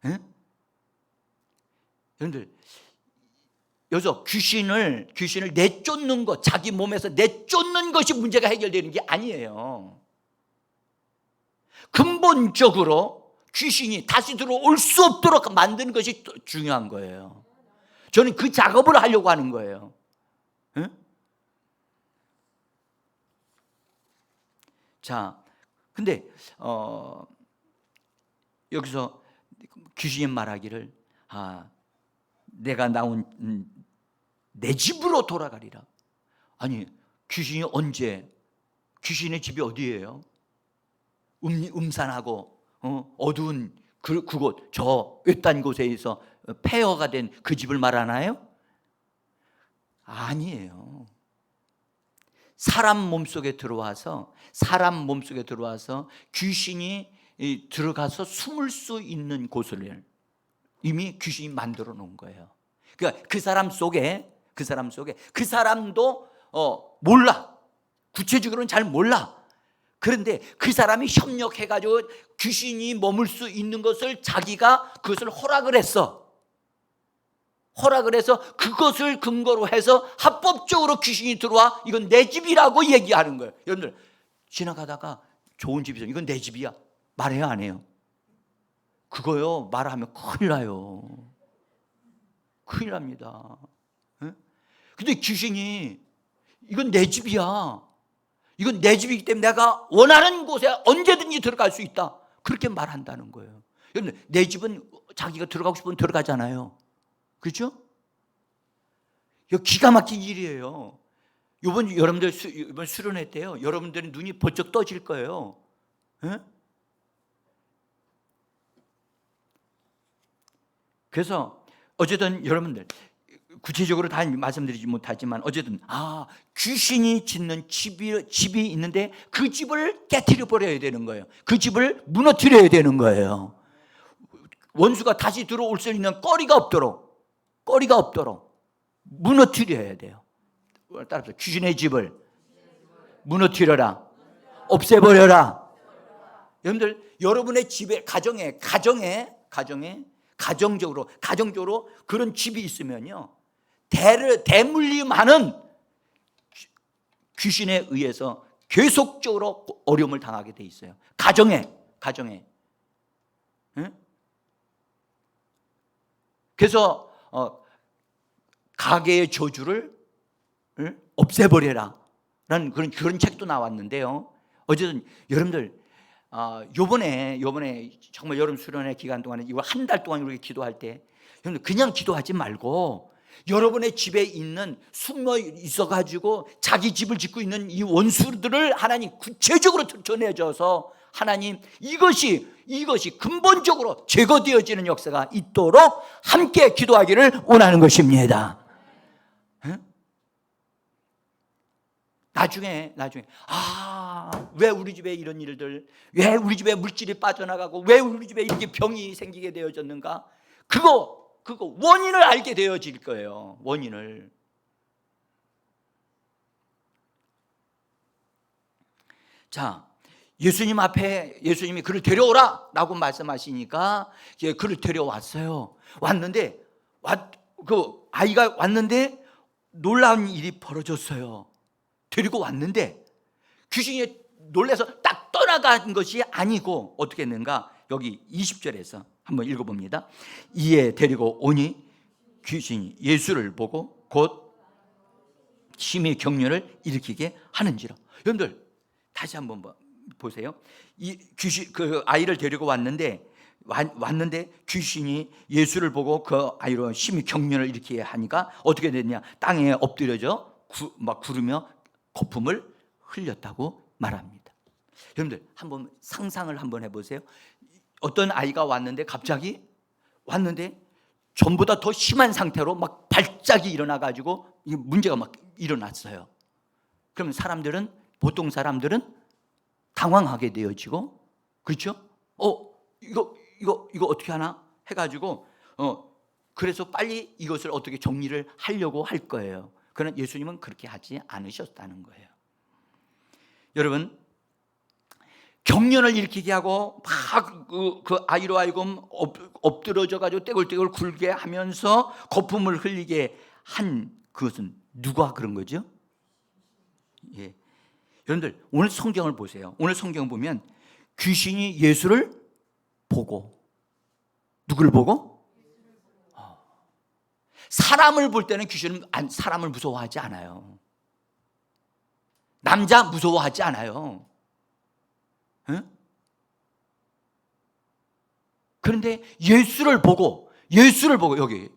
[SPEAKER 5] 에? 여러분들 여기서 귀신을 내쫓는 것, 자기 몸에서 내쫓는 것이 문제가 해결되는 게 아니에요. 근본적으로 귀신이 다시 들어올 수 없도록 만드는 것이 중요한 거예요. 저는 그 작업을 하려고 하는 거예요. 응? 자, 근데 여기서 귀신이 말하기를 내가 나온 내 집으로 돌아가리라. 아니, 귀신이 언제? 귀신의 집이 어디예요? 음산하고 어두운 그곳, 저 외딴 곳에서 폐허가 된 그 집을 말하나요? 아니에요. 사람 몸속에 들어와서 귀신이 들어가서 숨을 수 있는 곳을 이미 귀신이 만들어 놓은 거예요. 그러니까 그 사람 속에 그 사람도 몰라. 구체적으로는 잘 몰라. 그런데 그 사람이 협력해가지고 귀신이 머물 수 있는 것을 자기가 그것을 허락을 했어. 허락을 해서 그것을 근거로 해서 합법적으로 귀신이 들어와 이건 내 집이라고 얘기하는 거예요. 여러분들 지나가다가 좋은 집이죠. 이건 내 집이야. 말해요, 안 해요? 그거요, 말하면 큰일 나요. 큰일 납니다. 근데 귀신이 이건 내 집이야. 이건 내 집이기 때문에 내가 원하는 곳에 언제든지 들어갈 수 있다. 그렇게 말한다는 거예요. 여러분, 내 집은 자기가 들어가고 싶으면 들어가잖아요. 그렇죠? 이거 기가 막힌 일이에요. 여러분들 이번 수련회 때요, 여러분들의 눈이 번쩍 떠질 거예요. 에? 그래서 어쨌든 여러분들 구체적으로 다 말씀드리지 못하지만 어쨌든 귀신이 짓는 집이 있는데 그 집을 깨트려 버려야 되는 거예요. 그 집을 무너뜨려야 되는 거예요. 원수가 다시 들어올 수 있는 거리가 없도록 무너뜨려야 돼요. 따라서 귀신의 집을 무너뜨려라, 없애버려라. 여러분들 여러분의 집에 가정적으로 그런 집이 있으면요, 대물림하는 귀신에 의해서 계속적으로 어려움을 당하게 돼 있어요. 가정에. 응? 그래서 가계의 저주를 없애버려라 라는 그런 책도 나왔는데요. 어쨌든 여러분들 요번에 정말 여름 수련회 기간 동안에 이거 한 달 동안 이렇게 기도할 때 여러분들 그냥 기도하지 말고 여러분의 집에 있는 숨어 있어가지고 자기 집을 짓고 있는 이 원수들을 하나님 구체적으로 드러내줘서 하나님 이것이 근본적으로 제거되어지는 역사가 있도록 함께 기도하기를 원하는 것입니다. 나중에 왜 우리 집에 이런 일들, 왜 우리 집에 물질이 빠져나가고 왜 우리 집에 이렇게 병이 생기게 되어졌는가, 그거 원인을 알게 되어질 거예요. 원인을. 자, 예수님 앞에 예수님이 그를 데려오라 라고 말씀하시니까 그를 데려왔어요. 왔는데 그 아이가 왔는데 놀라운 일이 벌어졌어요. 데리고 왔는데 귀신이 놀라서 딱 떠나간 것이 아니고 어떻게 했는가, 여기 20절에서 한번 읽어봅니다. 이에 데리고 오니 귀신이 예수를 보고 곧 심히 격려를 일으키게 하는지라. 여러분들 다시 한번 보세요. 이 귀신, 그 아이를 데리고 왔는데 귀신이 예수를 보고 그 아이로 심히 격려를 일으키게 하니까 어떻게 됐냐, 땅에 엎드려져 막 구르며 거품을 흘렸다고 말합니다. 여러분들 한번 상상을 한번 해보세요. 어떤 아이가 왔는데 갑자기 전보다 더 심한 상태로 막 발작이 일어나 가지고 문제가 막 일어났어요. 그러면 사람들은, 보통 사람들은 당황하게 되어지고, 그렇죠? 이거 어떻게 하나 해가지고 그래서 빨리 이것을 어떻게 정리를 하려고 할 거예요. 그러나 예수님은 그렇게 하지 않으셨다는 거예요. 여러분, 경련을 일으키게 하고 막 그 아이로 하여금 엎드러져 가지고 떼굴떼굴 굴게 하면서 거품을 흘리게 한 그것은 누가 그런 거죠? 예. 여러분들 오늘 성경을 보세요. 오늘 성경 보면 귀신이 예수를 보고, 누구를 보고? 사람을 볼 때는 귀신은 사람을 무서워하지 않아요. 남자 무서워하지 않아요. 응? 그런데 예수를 보고 여기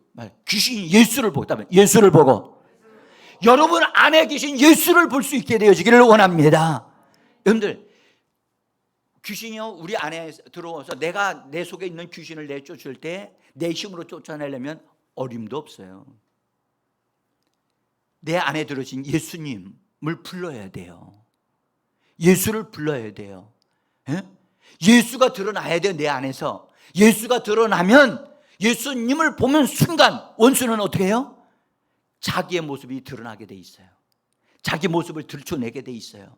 [SPEAKER 5] 귀신이 예수를 보고, 예수를 보고 여러분 안에 계신 예수를 볼 수 있게 되어지기를 원합니다. 여러분들, 귀신이요 우리 안에 들어와서 내가 내 속에 있는 귀신을 내쫓을 때 내 힘으로 쫓아내려면 어림도 없어요. 내 안에 들어진 예수님을 불러야 돼요. 예수를 불러야 돼요. 예? 예수가 드러나야 돼요. 내 안에서 예수가 드러나면, 예수님을 보면 순간 원수는 어떻게 해요? 자기의 모습이 드러나게 돼 있어요. 자기 모습을 들춰내게 돼 있어요.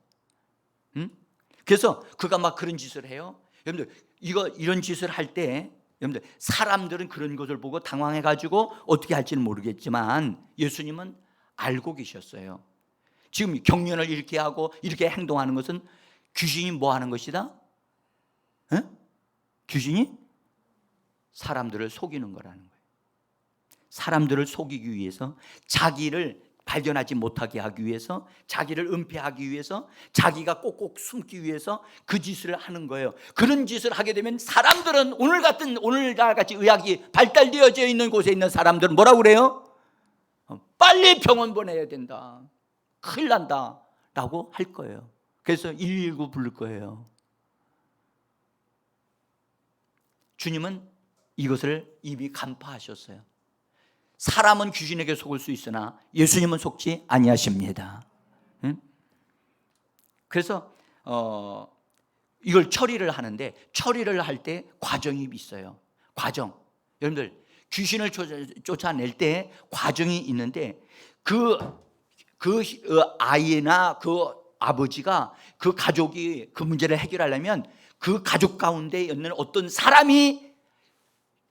[SPEAKER 5] 그래서 그가 막 그런 짓을 해요. 여러분들 이런 짓을 할 때, 여러분들 사람들은 그런 것을 보고 당황해 가지고 어떻게 할지는 모르겠지만 예수님은 알고 계셨어요. 지금 경련을 이렇게 하고 이렇게 행동하는 것은 귀신이 뭐 하는 것이다? 에? 귀신이 사람들을 속이는 거라는 거예요. 사람들을 속이기 위해서, 자기를 발견하지 못하게 하기 위해서, 자기를 은폐하기 위해서, 자기가 꼭꼭 숨기 위해서 그 짓을 하는 거예요. 그런 짓을 하게 되면 사람들은, 오늘날 같이 의학이 발달되어져 있는 곳에 있는 사람들은 뭐라고 그래요? 빨리 병원 보내야 된다, 큰일 난다 라고 할 거예요. 그래서 119 부를 거예요. 주님은 이것을 이미 간파하셨어요. 사람은 귀신에게 속을 수 있으나 예수님은 속지 아니하십니다. 그래서 이걸 처리를 하는데, 처리를 할 때 과정이 있어요. 과정. 여러분들 귀신을 쫓아낼 때 과정이 있는데, 그 아이나 그 아버지가, 그 가족이 그 문제를 해결하려면 그 가족 가운데 있는 어떤 사람이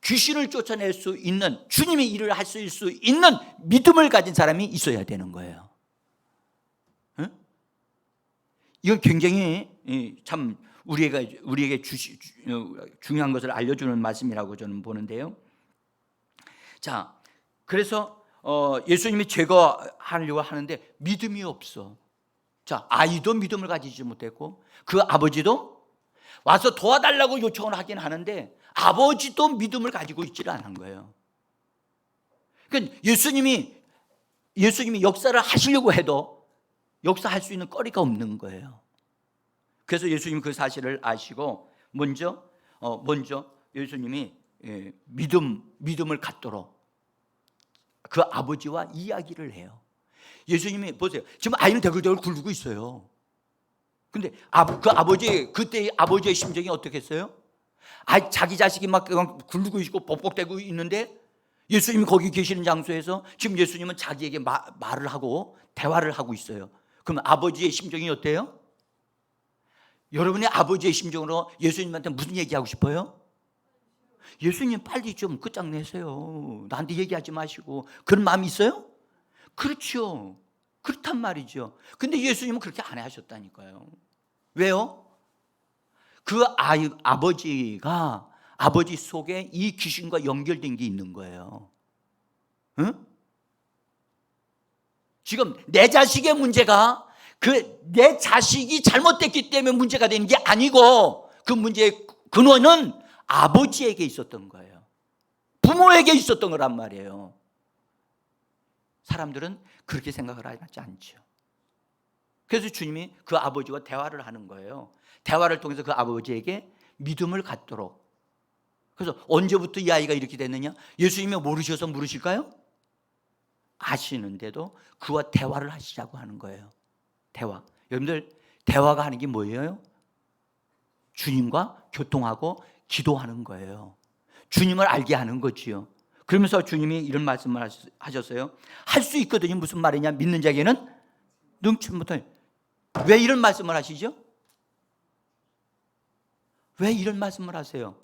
[SPEAKER 5] 귀신을 쫓아낼 수 있는, 주님의 일을 할 수 있는 믿음을 가진 사람이 있어야 되는 거예요. 응? 이건 굉장히 참 우리에게 중요한 것을 알려주는 말씀이라고 저는 보는데요. 자, 그래서 예수님이 제거하려고 하는데 믿음이 없어. 자, 아이도 믿음을 가지지 못했고 그 아버지도 와서 도와달라고 요청을 하긴 하는데 아버지도 믿음을 가지고 있지를 않은 거예요. 그러니까 예수님이 역사를 하시려고 해도 역사할 수 있는 거리가 없는 거예요. 그래서 예수님이 그 사실을 아시고 먼저 예수님이 믿음을 갖도록 그 아버지와 이야기를 해요. 예수님이 보세요. 지금 아이는 대굴대굴 굴고 있어요. 근데 그때 아버지의 심정이 어떻겠어요? 자기 자식이 막 굴르고 있고 벅벅대고 있는데 예수님이 거기 계시는 장소에서 지금 예수님은 자기에게 말을 하고 대화를 하고 있어요. 그럼 아버지의 심정이 어때요? 여러분의 아버지의 심정으로 예수님한테 무슨 얘기하고 싶어요? 예수님 빨리 좀 끝장내세요. 나한테 얘기하지 마시고. 그런 마음이 있어요? 그렇죠. 그렇단 말이죠. 근데 예수님은 그렇게 안 하셨다니까요. 왜요? 그 아버지가, 아버지 속에 이 귀신과 연결된 게 있는 거예요. 응? 지금 내 자식의 문제가 내 자식이 잘못됐기 때문에 문제가 되는 게 아니고, 그 문제의 근원은 아버지에게 있었던 거예요. 부모에게 있었던 거란 말이에요. 사람들은 그렇게 생각을 하지 않죠. 그래서 주님이 그 아버지와 대화를 하는 거예요. 대화를 통해서 그 아버지에게 믿음을 갖도록. 그래서 언제부터 이 아이가 이렇게 됐느냐? 예수님이 모르셔서 물으실까요? 아시는데도 그와 대화를 하시자고 하는 거예요. 대화. 여러분들 대화가 하는 게 뭐예요? 주님과 교통하고 기도하는 거예요. 주님을 알게 하는 거지요. 그러면서 주님이 이런 말씀을 하셨어요. 할 수 있거든요. 무슨 말이냐? 믿는 자에게는 능치 못할. 왜 이런 말씀을 하시죠? 왜 이런 말씀을 하세요?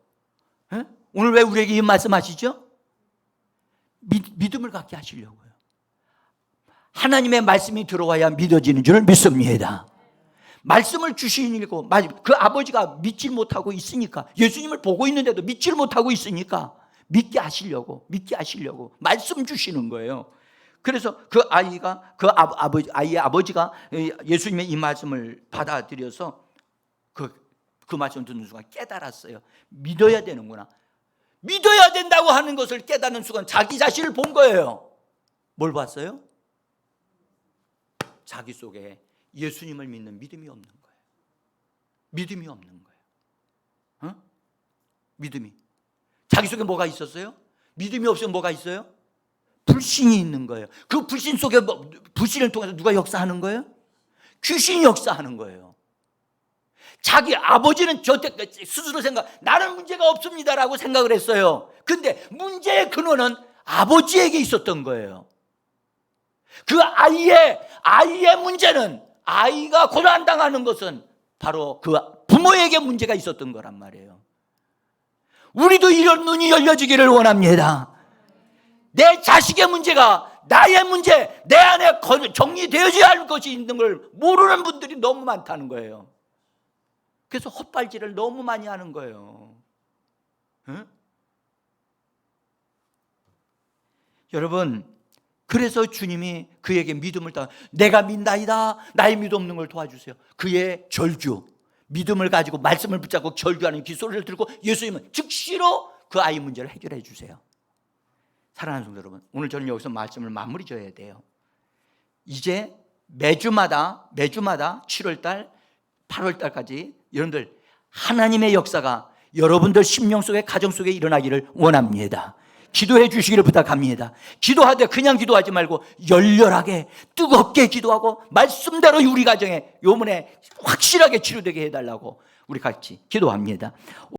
[SPEAKER 5] 에? 오늘 왜 우리에게 이 말씀하시죠? 믿음을 갖게 하시려고요. 하나님의 말씀이 들어와야 믿어지는 줄 믿습니다. 말씀을 주시니고 그 아버지가 믿질 못하고 있으니까, 예수님을 보고 있는데도 믿질 못하고 있으니까 믿게 하시려고 말씀 주시는 거예요. 그래서 그 아이가 아이의 아버지가 예수님의 이 말씀을 받아들여서 그 말씀 듣는 순간 깨달았어요. 믿어야 되는구나. 믿어야 된다고 하는 것을 깨닫는 순간 자기 자신을 본 거예요. 뭘 봤어요? 자기 속에 예수님을 믿는 믿음이 없는 거예요. 믿음이 없는 거예요. 믿음이. 자기 속에 뭐가 있었어요? 믿음이 없으면 뭐가 있어요? 불신이 있는 거예요. 그 불신 속에 불신을 통해서 누가 역사하는 거예요? 귀신이 역사하는 거예요. 자기 아버지는 스스로 나는 문제가 없습니다라고 생각을 했어요. 근데 문제의 근원은 아버지에게 있었던 거예요. 그 아이의 문제는, 아이가 고난당하는 것은 바로 그 부모에게 문제가 있었던 거란 말이에요. 우리도 이런 눈이 열려지기를 원합니다. 내 자식의 문제가 나의 문제, 내 안에 정리되어져야 할 것이 있는 걸 모르는 분들이 너무 많다는 거예요. 그래서 헛발질을 너무 많이 하는 거예요. 응? 여러분, 그래서 주님이 그에게 믿음을 내가 믿나이다, 나의 믿음 없는 걸 도와주세요. 그의 절규, 믿음을 가지고 말씀을 붙잡고 절규하는 기소를 들고 예수님은 즉시로 그 아이 문제를 해결해 주세요. 사랑하는 성도 여러분, 오늘 저는 여기서 말씀을 마무리 져야 돼요. 이제 매주마다 7월달, 8월달까지 여러분들 하나님의 역사가 여러분들 심령 속에, 가정 속에 일어나기를 원합니다. 기도해 주시기를 부탁합니다. 기도하되 그냥 기도하지 말고 열렬하게 뜨겁게 기도하고 말씀대로 우리 가정에 요문에 확실하게 치료되게 해달라고 우리 같이 기도합니다.